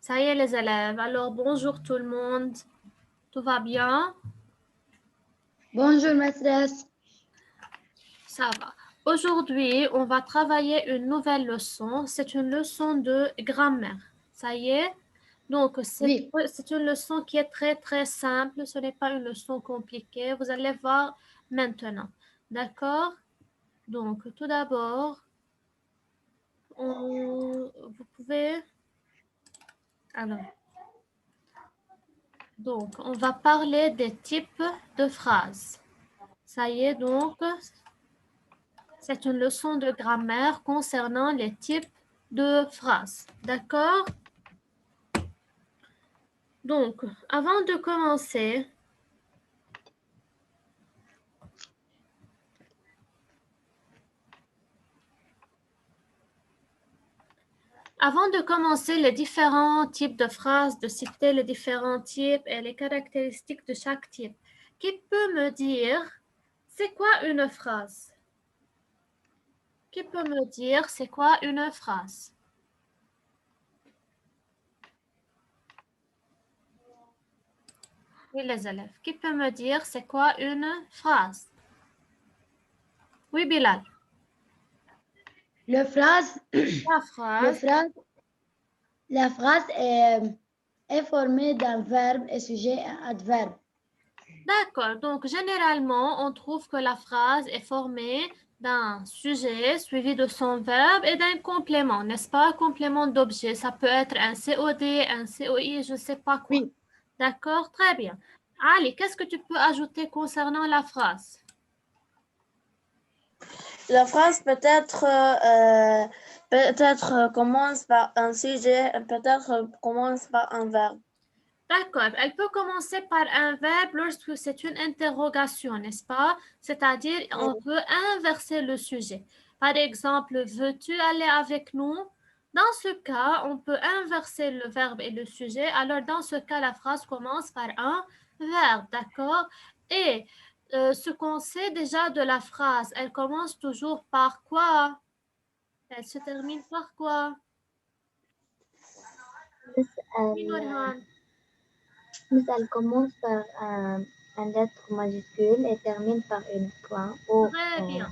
Ça y est les élèves, alors bonjour tout le monde, tout va bien? Bonjour maîtresse. Ça va. Aujourd'hui, on va travailler une nouvelle leçon, c'est une leçon de grammaire. Ça y est? Donc, Oui, c'est une leçon qui est très très simple, ce n'est pas une leçon compliquée, vous allez voir maintenant. D'accord? Donc, tout d'abord, vous pouvez... Alors, donc, on va parler des types de phrases. Ça y est, donc, c'est une leçon de grammaire concernant les types de phrases. D'accord? Donc, avant de commencer, les différents types de phrases, de citer les différents types et les caractéristiques de chaque type, qui peut me dire c'est quoi une phrase? Qui peut me dire c'est quoi une phrase? Oui, les élèves. Qui peut me dire c'est quoi une phrase? Oui, Bilal. la phrase, La le phrase. phrase, la phrase est formée d'un verbe et sujet et adverbe. D'accord. Donc, généralement, on trouve que la phrase est formée d'un sujet suivi de son verbe et d'un complément, n'est-ce pas? Un complément d'objet. Ça peut être un COD, un COI, je ne sais pas quoi. Oui, D'accord? Très bien. Ali, qu'est-ce que tu peux ajouter concernant la phrase? La phrase peut-être commence par un sujet, peut-être commence par un verbe. D'accord. Elle peut commencer par un verbe lorsque c'est une interrogation, n'est-ce pas? C'est-à-dire, on veut inverser le sujet. Par exemple, veux-tu aller avec nous? Dans ce cas, on peut inverser le verbe et le sujet. Alors, dans ce cas, la phrase commence par un verbe, d'accord? Et ce qu'on sait déjà de la phrase, elle commence toujours par quoi? Elle se termine par quoi? Oui, Nurhan. Elle commence par une lettre majuscule et termine par une point. Très bien.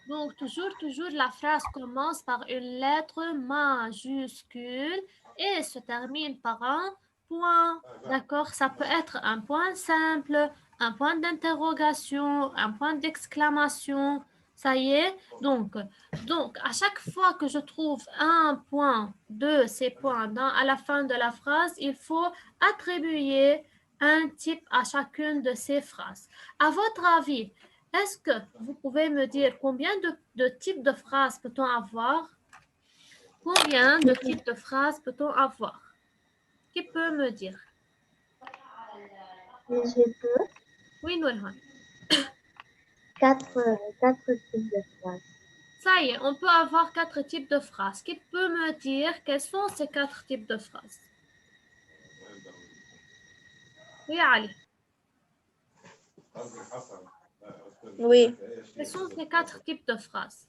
Donc, toujours, la phrase commence par une lettre majuscule et se termine par un point. D'accord? Ça peut être un point simple, un point d'interrogation, un point d'exclamation. Ça y est? Donc, à chaque fois que je trouve un point de ces points à la fin de la phrase, il faut attribuer un type à chacune de ces phrases. À votre avis, est-ce que vous pouvez me dire combien de types de phrases peut-on avoir? Combien de types de phrases peut-on avoir? Qui peut me dire? Je peux Oui, Nourhan. quatre types de phrases. Ça y est, on peut avoir 4 types de phrases. Qui peut me dire quels sont ces 4 types de phrases? Oui, Ali. Oui. Quels sont ces 4 types de phrases?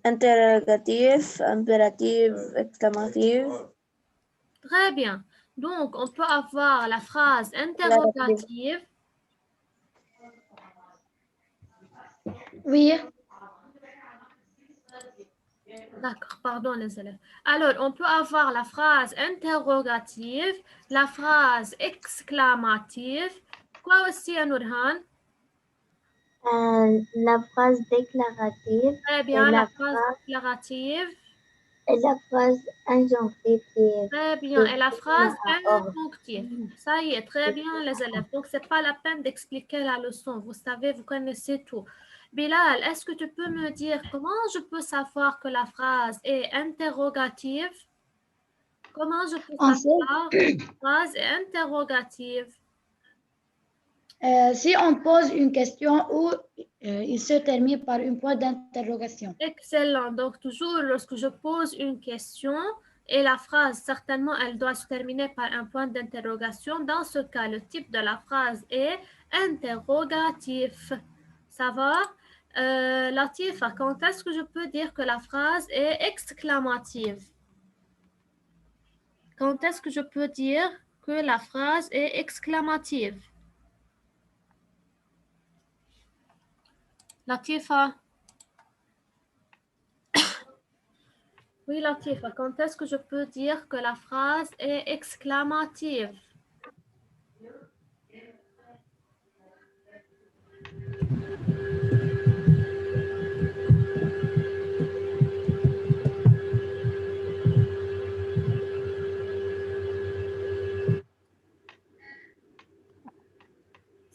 Interrogatif, impératif, exclamatif. Très bien. Donc, on peut avoir la phrase interrogative. oui, D'accord, pardon les élèves. Alors, on peut avoir la phrase interrogative, la phrase exclamative. Quoi aussi, Nourhan? La phrase déclarative Très et bien, la phrase déclarative. la phrase injonctive Très bien. Et la phrase à ordre. injonctive. Ça y est, très bien les élèves. Donc, c'est pas la peine d'expliquer la leçon. Vous savez, vous connaissez tout. Bilal, est-ce que tu peux me dire comment je peux savoir que la phrase est interrogative? Comment je peux en fait, savoir que la phrase est interrogative? si on pose une question où il se termine par un point d'interrogation. Excellent. Donc, toujours lorsque je pose une question et la phrase, certainement, elle doit se terminer par un point d'interrogation. Dans ce cas, le type de la phrase est interrogatif. Ça va? Latifa, quand est-ce que je peux dire que la phrase est exclamative? Quand est-ce que je peux dire que la phrase est exclamative? Latifa. Oui, Latifa, quand est-ce que je peux dire que la phrase est exclamative?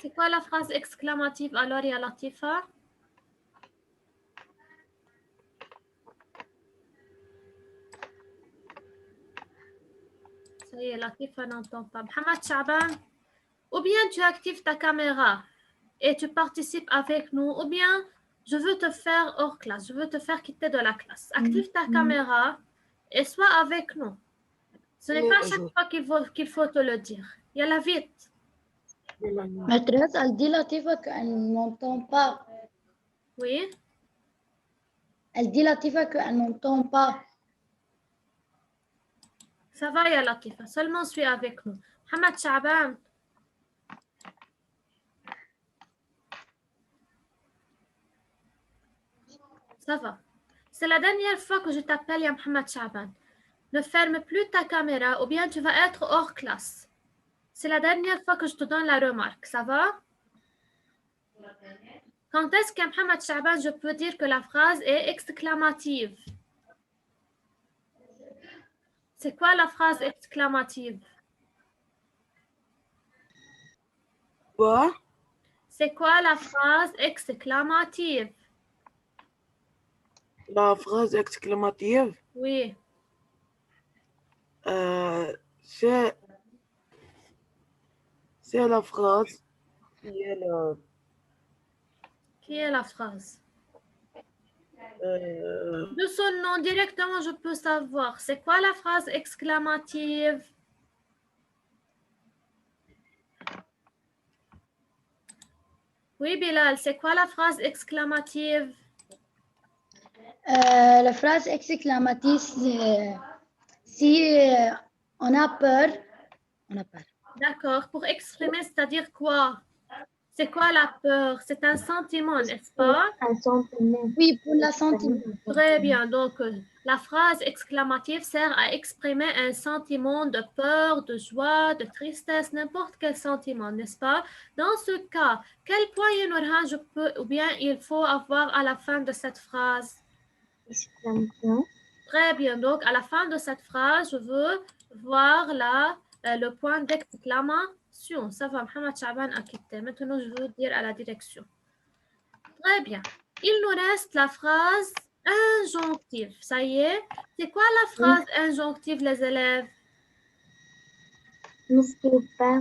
C'est quoi la phrase exclamative alors, ya Latifa? Ça y est, Latifa n'entend pas. Mohamed Chaban, ou bien tu actives ta caméra et tu participes avec nous, ou bien je veux te faire hors classe, je veux te faire quitter de la classe. Active ta caméra et sois avec nous. Ce n'est pas à chaque fois qu'il faut te le dire. Yalla vite. Maîtresse, elle dit Latifa qu'elle n'entend pas. Oui. Elle dit Latifa qu'elle n'entend pas. Ça va, ya Latifa. Seulement suis avec nous. Mohamed Chaban. Ça va. C'est la dernière fois que je t'appelle, ya Mohamed Chaban. Ne ferme plus ta caméra ou bien tu vas être hors classe. C'est la dernière fois que je te donne la remarque. Ça va? Quand est-ce qu'à Mohamed Chaban, je peux dire que la phrase est exclamative? C'est quoi la phrase exclamative? Quoi? C'est quoi la phrase exclamative? La phrase exclamative, Oui. c'est la phrase Qui est la phrase? euh, De son nom, directement, je peux savoir. C'est quoi la phrase exclamative? Oui, Bilal, c'est quoi la phrase exclamative? La phrase exclamative, c'est si on a peur, on a peur. D'accord. Pour exprimer, c'est-à-dire quoi? C'est quoi la peur? C'est un sentiment, n'est-ce pas? Un sentiment. Oui, pour la sentiment. Très bien. Donc, la phrase exclamative sert à exprimer un sentiment de peur, de joie, de tristesse, n'importe quel sentiment, n'est-ce pas? Dans ce cas, quel point Nourhan, je peux ou bien il faut avoir à la fin de cette phrase? Exclamation. Très bien. Donc, à la fin de cette phrase, je veux voir le point d'exclamation. Ça va, Mohamed Chaban a quitté. Maintenant, je veux dire à la direction. Très bien. Il nous reste la phrase injonctive. Ça y est. C'est quoi la phrase injonctive, les élèves? N'hésitez pas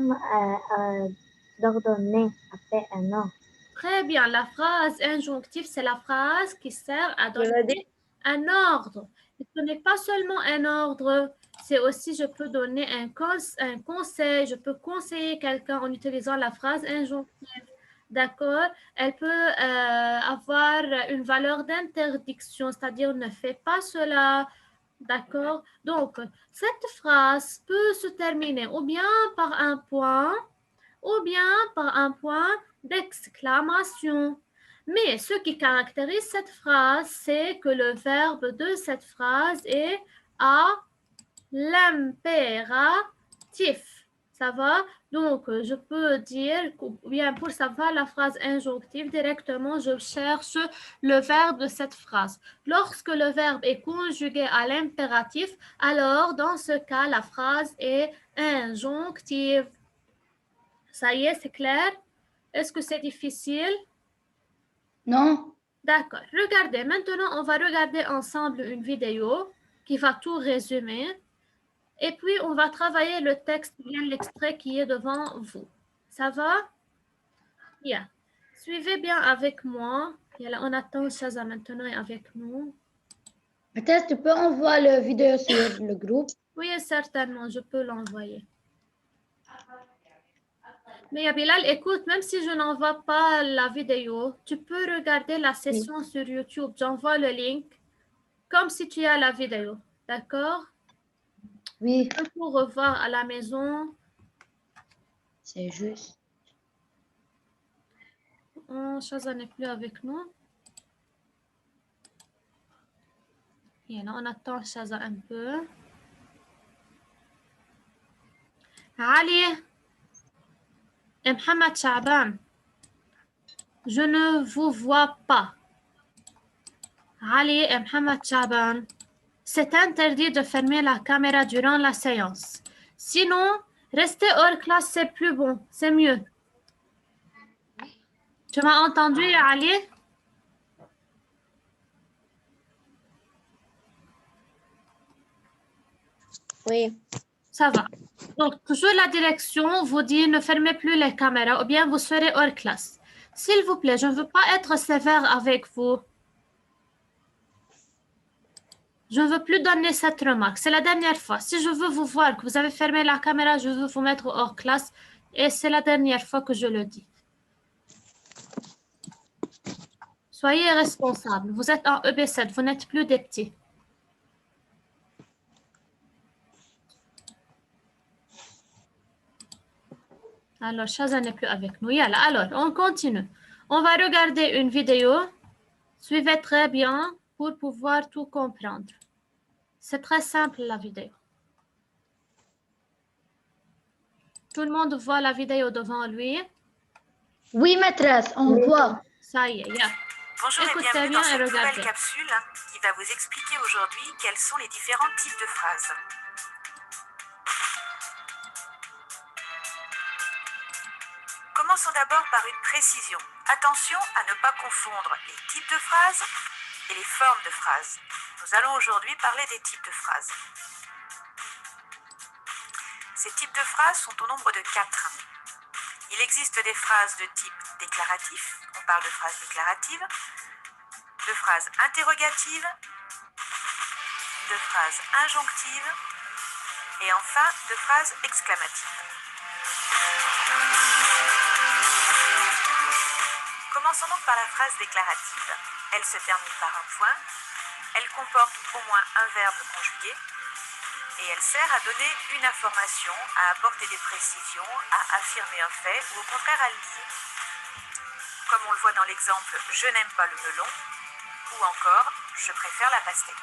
d'ordonner après un ordre. Très bien. La phrase injonctive, c'est la phrase qui sert à Je l'ai donner dit. un ordre. Et ce n'est pas seulement un ordre, c'est aussi, je peux donner un conseil, je peux conseiller quelqu'un en utilisant la phrase injonctive. D'accord? Elle peut avoir une valeur d'interdiction, c'est-à-dire ne fais pas cela. D'accord? Donc, cette phrase peut se terminer ou bien par un point ou bien par un point d'exclamation. Mais ce qui caractérise cette phrase, c'est que le verbe de cette phrase est à l'impératif. Ça va? Donc, je peux dire, ou bien pour savoir la phrase injonctive, directement, je cherche le verbe de cette phrase. Lorsque le verbe est conjugué à l'impératif, alors dans ce cas, la phrase est injonctive. Ça y est, c'est clair? Est-ce que c'est difficile? Non? D'accord. Regardez, maintenant, on va regarder ensemble une vidéo qui va tout résumer. Et puis, on va travailler le texte, bien l'extrait qui est devant vous. Ça va? Bien. Suivez bien avec moi. On attend Shaza maintenant avec nous. Peut-être tu peux envoyer la vidéo sur le groupe. Oui, certainement, je peux l'envoyer. Mais Bilal, écoute, même si je n'envoie pas la vidéo, tu peux regarder la session sur YouTube. J'envoie le link comme si tu as la vidéo. D'accord? Oui, Tu peux tout revoir à la maison. c'est juste. Oh, Shaza n'est plus avec nous. Et là, on attend Shaza un peu. Ali et Mohamed Chaban, je ne vous vois pas. Ali et Mohamed Chaban, c'est interdit de fermer la caméra durant la séance. Sinon, rester hors classe, c'est plus bon, c'est mieux. Tu m'as entendu, Ali? Oui. Ça va. Donc, toujours la direction vous dit ne fermez plus les caméras ou bien vous serez hors classe. S'il vous plaît, je ne veux pas être sévère avec vous. Je ne veux plus donner cette remarque. C'est la dernière fois. Si je veux vous voir que vous avez fermé la caméra, je veux vous mettre hors classe. Et c'est la dernière fois que je le dis. Soyez responsables. Vous êtes en EB7. Vous n'êtes plus des petits. Alors, Shaza n'est plus avec nous. Yalla. Alors, on continue. On va regarder une vidéo. Suivez très bien pour pouvoir tout comprendre. C'est très simple, la vidéo. Tout le monde voit la vidéo devant lui. Oui, maîtresse, on voit. Ça y est, yeah. Bonjour Écoutez et bienvenue bien dans et cette regardez. nouvelle capsule qui va vous expliquer aujourd'hui quels sont les différents types de phrases. Commençons d'abord par une précision. Attention à ne pas confondre les types de phrases et les formes de phrases. Nous allons aujourd'hui parler des types de phrases. Ces types de phrases sont au nombre de 4. Il existe des phrases de type déclaratif, on parle de phrases déclaratives, de phrases interrogatives, de phrases injonctives et enfin de phrases exclamatives. Commençons donc par la phrase déclarative. Elle se termine par un point, elle comporte au moins un verbe conjugué et elle sert à donner une information, à apporter des précisions, à affirmer un fait ou au contraire à le nier. Comme on le voit dans l'exemple « Je n'aime pas le melon » ou encore « Je préfère la pastèque ».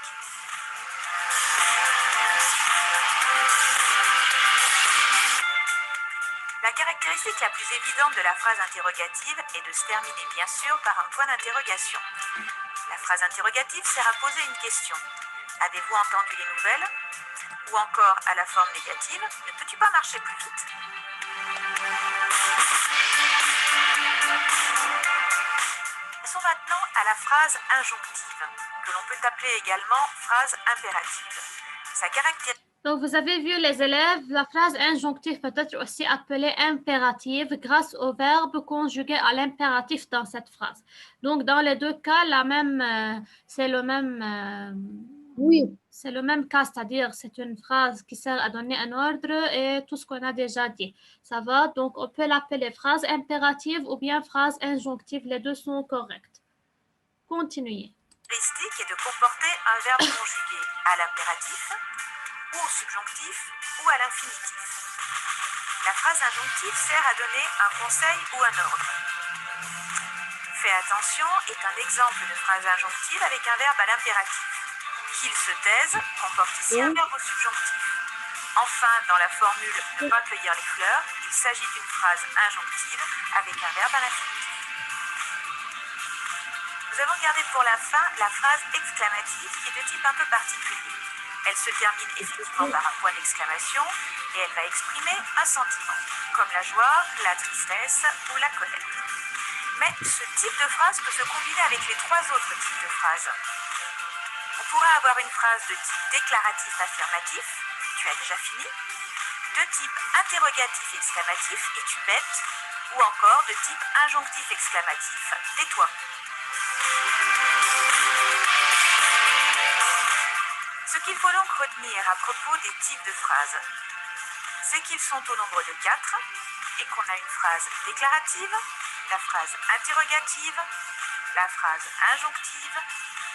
La caractéristique la plus évidente de la phrase interrogative est de se terminer bien sûr par un point d'interrogation. La phrase interrogative sert à poser une question. Avez-vous entendu les nouvelles? Ou encore à la forme négative, ne peux-tu pas marcher plus vite? Passons maintenant à la phrase injonctive, que l'on peut appeler également phrase impérative. Sa caractéristique. Donc, vous avez vu les élèves, la phrase injonctive peut être aussi appelée impérative grâce au verbe conjugué à l'impératif dans cette phrase. Donc, dans les deux cas, c'est le même. Oui. C'est le même cas, c'est-à-dire c'est une phrase qui sert à donner un ordre et tout ce qu'on a déjà dit. Ça va? Donc, on peut l'appeler phrase impérative ou bien phrase injonctive. Les deux sont corrects. Continuez. Caractéristique est de comporter un verbe conjugué à l'impératif, ou au subjonctif, ou à l'infinitif. La phrase injonctive sert à donner un conseil ou un ordre. Fais attention est un exemple de phrase injonctive avec un verbe à l'impératif. Qu'il se taise comporte ici un verbe au subjonctif. Enfin, dans la formule ne pas cueillir les fleurs, il s'agit d'une phrase injonctive avec un verbe à l'infinitif. Nous avons gardé pour la fin la phrase exclamative qui est de type un peu particulier. Elle se termine effectivement par un point d'exclamation et elle va exprimer un sentiment, comme la joie, la tristesse ou la colère. Mais ce type de phrase peut se combiner avec les 3 autres types de phrases. On pourrait avoir une phrase de type déclaratif affirmatif, tu as déjà fini, de type interrogatif exclamatif, es-tu bête, ou encore de type injonctif exclamatif, tais-toi. Ce qu'il faut donc retenir à propos des types de phrases, c'est qu'ils sont au nombre de 4 et qu'on a une phrase déclarative, la phrase interrogative, la phrase injonctive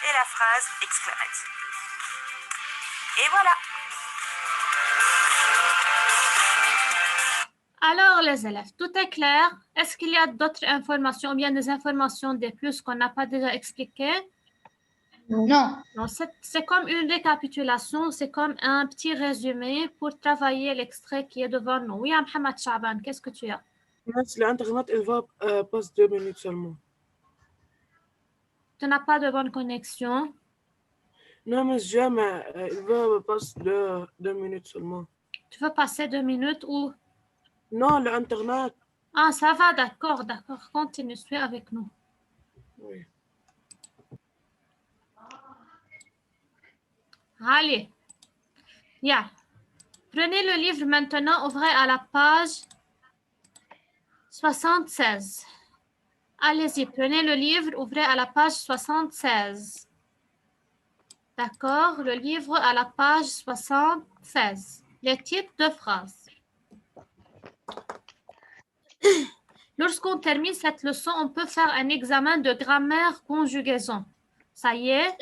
et la phrase exclamative. Et voilà. Alors, les élèves, tout est clair? Est-ce qu'il y a d'autres informations ou bien des informations de plus qu'on n'a pas déjà expliquées? Non. Non, c'est comme une récapitulation, c'est comme un petit résumé pour travailler l'extrait qui est devant nous. Oui, Mohamed Chaban, qu'est-ce que tu as? Mince, l'Internet, il va passer 2 minutes seulement. Tu n'as pas de bonne connexion? Non, mais jamais. Il va passer 2 minutes seulement. Tu veux passer 2 minutes ou? Non, l'Internet. Ah, ça va, d'accord, d'accord. Continue, suis avec nous. Oui. Allez. Yeah. Prenez le livre maintenant, ouvrez à la page 76. Allez-y, prenez le livre, ouvrez à la page 76. D'accord, le livre à la page 76. Les types de phrases. Lorsqu'on termine cette leçon, on peut faire un examen de grammaire conjugaison. Ça y est?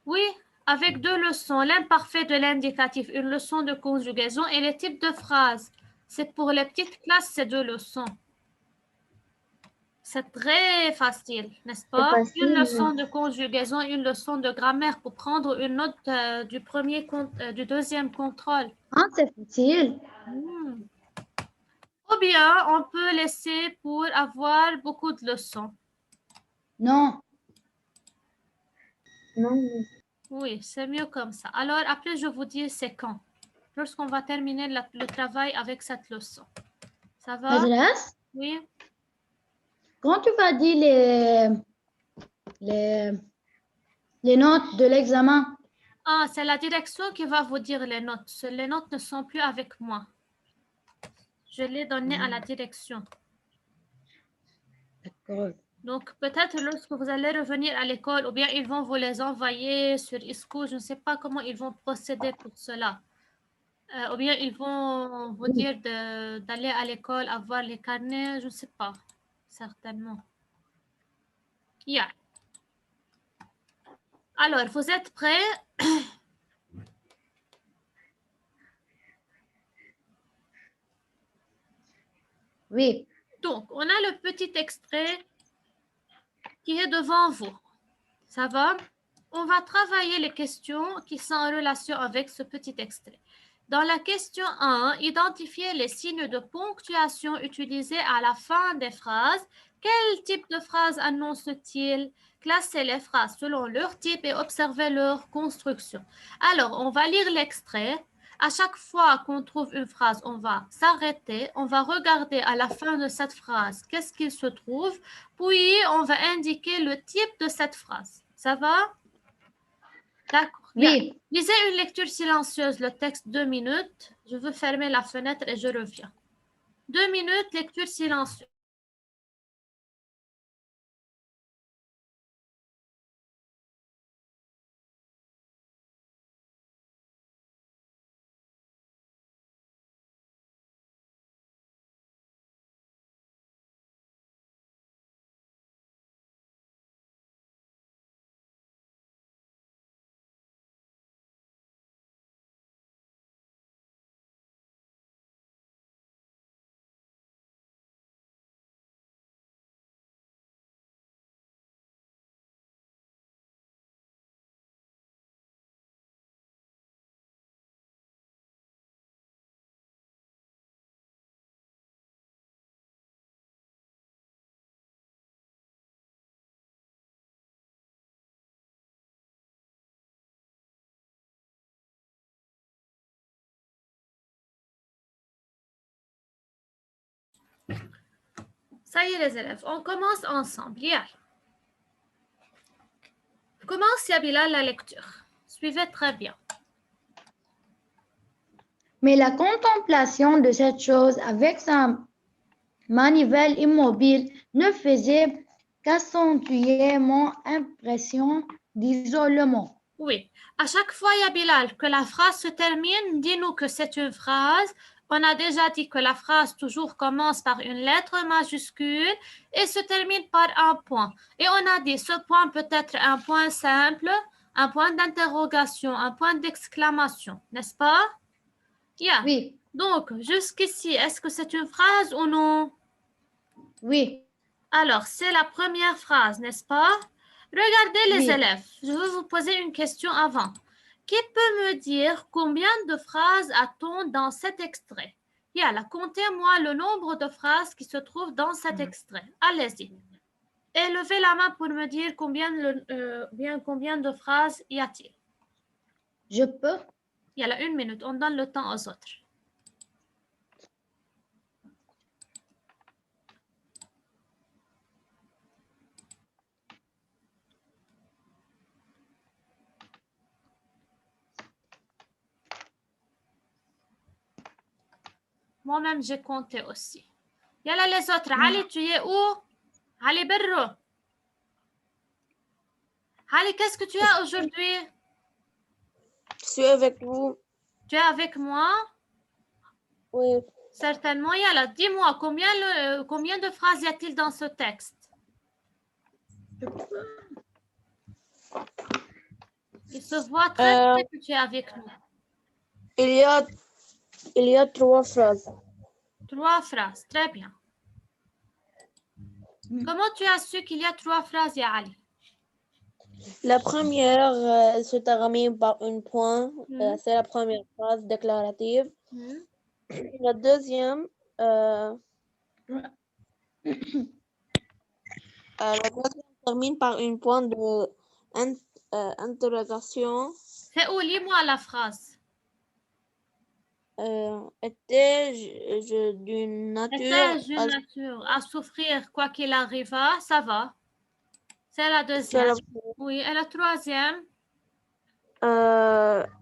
Oui, avec 2 leçons, l'imparfait de l'indicatif, une leçon de conjugaison et les types de phrases. C'est pour les petites classes, ces 2 leçons. C'est très facile, n'est-ce pas? facile, Une leçon de conjugaison, une leçon de grammaire pour prendre une note du deuxième contrôle. Ah, c'est facile. Ou bien, on peut laisser pour avoir beaucoup de leçons. Non. Non. Oui, c'est mieux comme ça. Alors, après, je vous dis c'est quand. Lorsqu'on va terminer le travail avec cette leçon. Ça va? Madras, Oui. quand tu vas dire les notes de l'examen, Ah, c'est la direction qui va vous dire les notes. Les notes ne sont plus avec moi. Je les donné à la direction. d'accord. Donc, peut-être lorsque vous allez revenir à l'école, ou bien ils vont vous les envoyer sur ISCO, je ne sais pas comment ils vont procéder pour cela. Ou bien ils vont vous dire d'aller à l'école, avoir les carnets, je ne sais pas, certainement. Yeah. Alors, vous êtes prêts? Oui. Donc, on a le petit extrait qui est devant vous. Ça va? On va travailler les questions qui sont en relation avec ce petit extrait. Dans la question 1, identifiez les signes de ponctuation utilisés à la fin des phrases. Quel type de phrase annonce-t-il? Classez les phrases selon leur type et observez leur construction. Alors, on va lire l'extrait. À chaque fois qu'on trouve une phrase, on va s'arrêter, on va regarder à la fin de cette phrase qu'est-ce qu'il se trouve, puis on va indiquer le type de cette phrase. Ça va? D'accord. Oui. Lisez une lecture silencieuse, le texte 2 minutes. Je veux fermer la fenêtre et je reviens. 2 minutes, lecture silencieuse. Ça y est les élèves, on commence ensemble. Hier. Commence Yabila la lecture. Suivez très bien. Mais la contemplation de cette chose avec sa manivelle immobile ne faisait qu'accentuer mon impression d'isolement. Oui. À chaque fois, Yabilal, que la phrase se termine, dis-nous que c'est une phrase On a déjà dit que la phrase toujours commence par une lettre majuscule et se termine par un point. Et on a dit ce point peut être un point simple, un point d'interrogation, un point d'exclamation, n'est-ce pas? Yeah. Oui, Donc, jusqu'ici, est-ce que c'est une phrase ou non? oui, Alors, c'est la première phrase, n'est-ce pas? Regardez les Oui. élèves. Je veux vous poser une question avant. Qui peut me dire combien de phrases a-t-on dans cet extrait? Yalla, comptez-moi le nombre de phrases qui se trouvent dans cet extrait. Allez-y. Et levez la main pour me dire combien de phrases y a-t-il. je peux. Yalla, 1 minute. On donne le temps aux autres. Moi-même, j'ai compté aussi. Yalla les autres. Ali, tu es où? Ali Berro. Ali, qu'est-ce que tu as aujourd'hui? Je suis avec vous. Tu es avec moi? Oui. Certainement. Yalla, dis-moi, combien de phrases y a-t-il dans ce texte? Il se voit très bien que tu es avec nous. Il y a 3 phrases. 3 phrases, très bien. Comment tu as su qu'il y a 3 phrases, ya Ali? La première se termine par un point. C'est la première phrase déclarative. La deuxième, termine par un point de interrogation. C'est où? Lis-moi la phrase. Étais-je d'une nature à souffrir quoi qu'il arriva? Ça va. C'est la deuxième. Oui, et la troisième?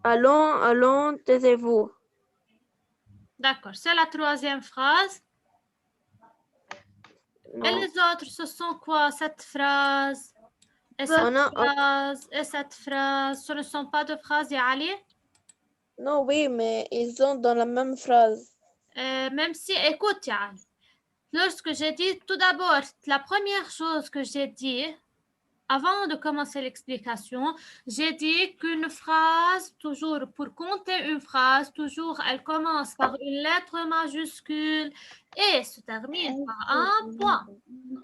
allons, taisez-vous. D'accord, c'est la troisième phrase. Non. Et les autres, ce sont quoi? Cette phrase et cette phrase, ce ne sont pas deux phrases, ya Ali? Non, oui, mais ils sont dans la même phrase. Même si, écoute, ya Ali, lorsque j'ai dit, tout d'abord, la première chose que j'ai dit, avant de commencer l'explication, j'ai dit qu'une phrase, toujours, pour compter une phrase, toujours, elle commence par une lettre majuscule et se termine par un point,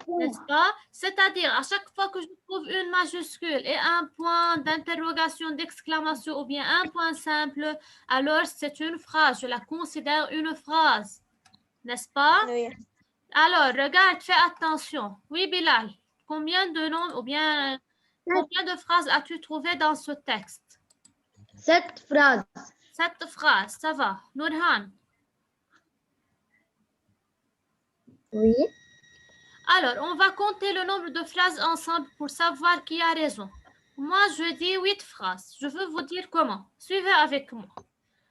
n'est-ce pas? C'est-à-dire, à chaque fois que je trouve une majuscule et un point d'interrogation, d'exclamation ou bien un point simple, alors c'est une phrase, je la considère une phrase, n'est-ce pas? Oui. Alors, regarde, fais attention. Oui, Bilal. Combien de noms ou bien combien de phrases as-tu trouvé dans ce texte? 7 phrases. 7 phrases, ça va. Nourhan. Oui. Alors, on va compter le nombre de phrases ensemble pour savoir qui a raison. Moi, je dis 8 phrases. Je veux vous dire comment. Suivez avec moi.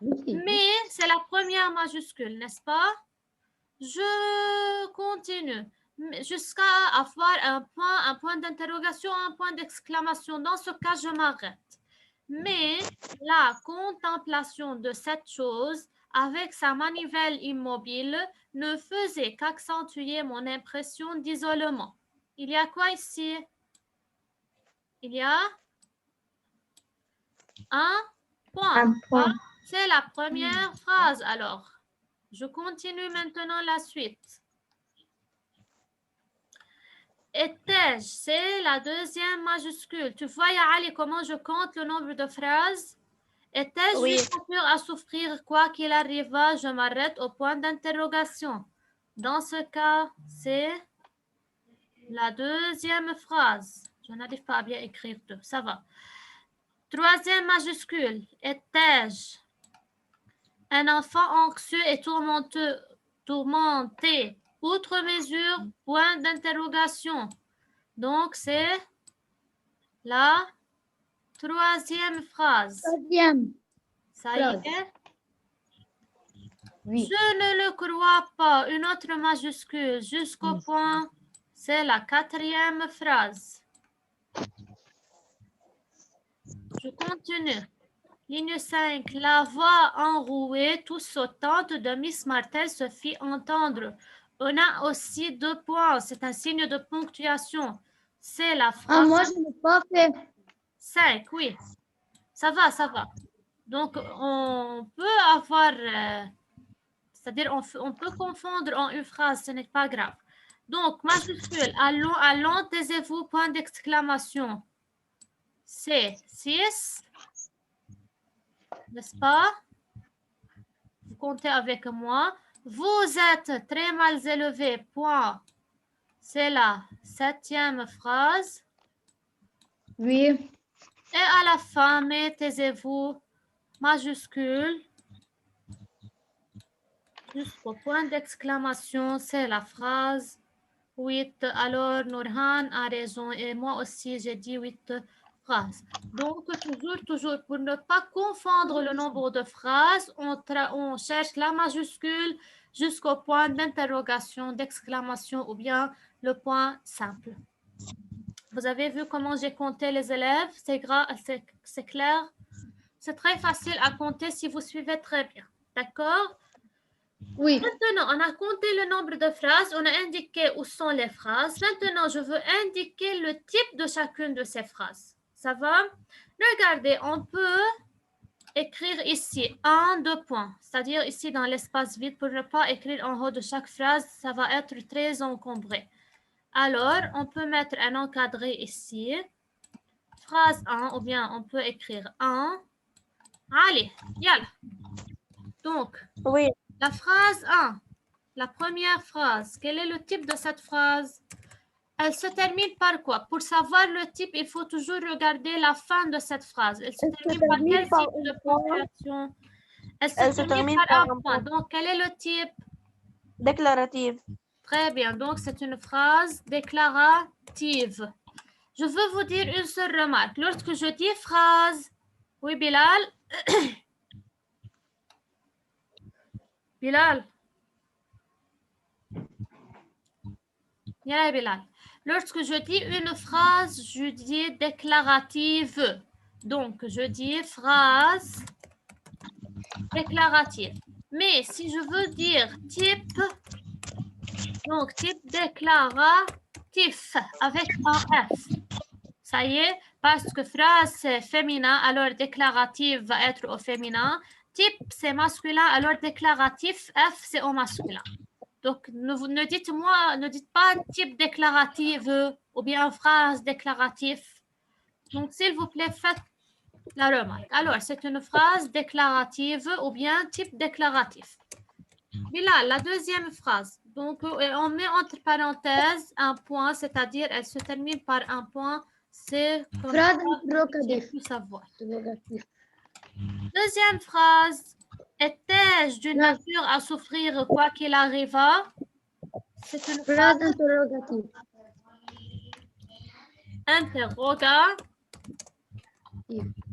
Mais c'est la première majuscule, n'est-ce pas? Je continue jusqu'à avoir un point d'interrogation, un point d'exclamation. Dans ce cas, je m'arrête. Mais la contemplation de cette chose avec sa manivelle immobile ne faisait qu'accentuer mon impression d'isolement. Il y a quoi ici? Il y a un point. Un point. C'est la première phrase alors. Je continue maintenant la suite. Étais-je, c'est la deuxième majuscule. Tu vois, Ali, comment je compte le nombre de phrases? Étais-je Oui. une nature à souffrir quoi qu'il arriva? Je m'arrête au point d'interrogation. Dans ce cas, c'est la deuxième phrase. Je n'arrive pas à bien écrire deux. Ça va. Troisième majuscule. Étais-je un enfant anxieux et tourmenté, outre mesure, point d'interrogation. Donc, c'est la troisième phrase. Troisième. Ça y est? Oui. Je ne le crois pas. Une autre majuscule jusqu'au point. C'est la quatrième phrase. Je continue. Ligne 5. La voix enrouée, tout sautante de Miss Martel se fit entendre. On a aussi 2 points. C'est un signe de ponctuation. C'est la phrase. Ah, moi, je n'ai pas fait. 5, oui. Ça va, ça va. Donc, on peut avoir... c'est-à-dire, on peut confondre en une phrase. Ce n'est pas grave. Donc, majuscule. Allons, allons, taisez-vous, point d'exclamation. C'est 6. N'est-ce pas? Vous comptez avec moi. Vous êtes très mal élevé, point. C'est la 7e phrase. Oui. Et à la fin, taisez-vous, majuscule, jusqu'au point d'exclamation, c'est la phrase 8. Alors, Nourhan a raison et moi aussi, j'ai dit 8 phrases. Donc, toujours, pour ne pas confondre le nombre de phrases, on cherche la majuscule jusqu'au point d'interrogation, d'exclamation ou bien le point simple. Vous avez vu comment j'ai compté les élèves? C'est clair? C'est très facile à compter si vous suivez très bien. D'accord? Oui. Maintenant, on a compté le nombre de phrases, on a indiqué où sont les phrases. Maintenant, je veux indiquer le type de chacune de ces phrases. Ça va? Regardez, on peut écrire ici 1, 2 points, c'est-à-dire ici dans l'espace vide pour ne pas écrire en haut de chaque phrase, ça va être très encombré. Alors, on peut mettre un encadré ici. Phrase 1, ou bien on peut écrire 1. Allez, yalla. Donc, Oui. la phrase 1, la première phrase, quel est le type de cette phrase? Elle se termine par quoi? Pour savoir le type, il faut toujours regarder la fin de cette phrase. Elle se termine par quel type de ponctuation? Elle se termine par un point. Donc, quel est le type? Déclarative. Très bien. Donc, c'est une phrase déclarative. Je veux vous dire une seule remarque. Lorsque je dis phrase, oui, Bilal. Bilal. Yalla, Bilal. Lorsque je dis une phrase, je dis déclarative. Donc, je dis phrase déclarative. Mais si je veux dire type, donc type déclaratif avec un F. Ça y est, parce que phrase c'est féminin, alors déclaratif va être au féminin. Type c'est masculin, alors déclaratif F c'est au masculin. Donc ne dites pas type déclaratif ou bien phrase déclaratif. Donc s'il vous plaît, faites la remarque. Alors c'est une phrase déclarative ou bien type déclaratif. Bilal, la deuxième phrase. Donc on met entre parenthèses un point, c'est-à-dire elle se termine par un point. C'est phrase interrogative. Deuxième phrase. Étais-je d'une nature à souffrir quoi qu'il arriva? C'est une phrase interrogative. Interrogative.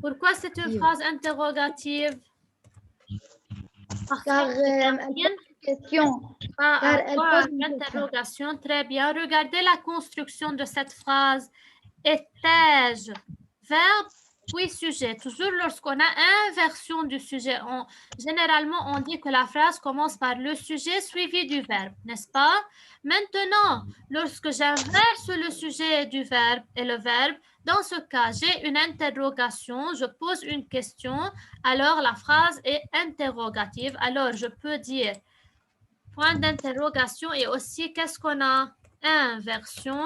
Pourquoi c'est une phrase interrogative? Car elle pose une question. Car elle pose une interrogation. Très bien. Regardez la construction de cette phrase. Étais-je? Verbe puis sujet. Toujours lorsqu'on a inversion du sujet, généralement on dit que la phrase commence par le sujet suivi du verbe, n'est-ce pas? Maintenant, lorsque j'inverse le sujet du verbe et le verbe, dans ce cas, j'ai une interrogation, je pose une question, alors la phrase est interrogative. Alors, je peux dire point d'interrogation et aussi, qu'est-ce qu'on a? Inversion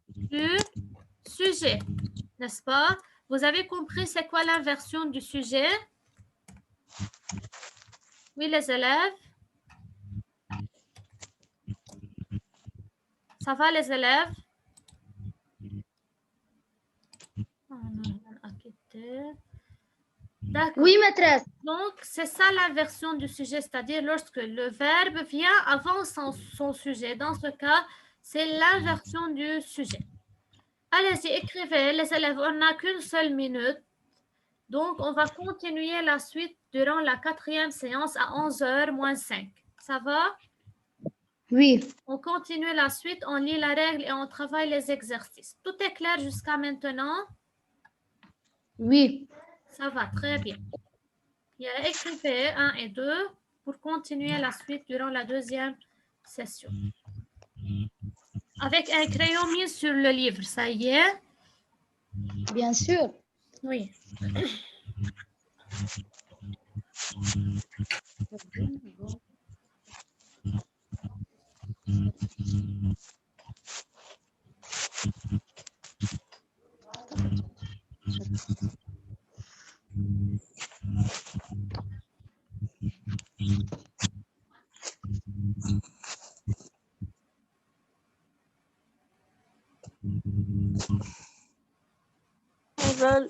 du sujet, n'est-ce pas? Vous avez compris c'est quoi l'inversion du sujet? Oui, les élèves? Ça va, les élèves? D'accord. Oui, maîtresse. Donc, c'est ça l'inversion du sujet, c'est-à-dire lorsque le verbe vient avant son sujet. Dans ce cas, c'est l'inversion du sujet. Allez-y, écrivez, les élèves, on n'a qu'une seule minute. Donc, on va continuer la suite durant la 4e séance à 11h moins 5. Ça va? Oui. On continue la suite, on lit la règle et on travaille les exercices. Tout est clair jusqu'à maintenant? Oui. Ça va, très bien. Et écrivez 1 et 2 pour continuer la suite durant la deuxième session. Avec un crayon mis sur le livre, ça y est? Bien sûr. Oui. Ils veulent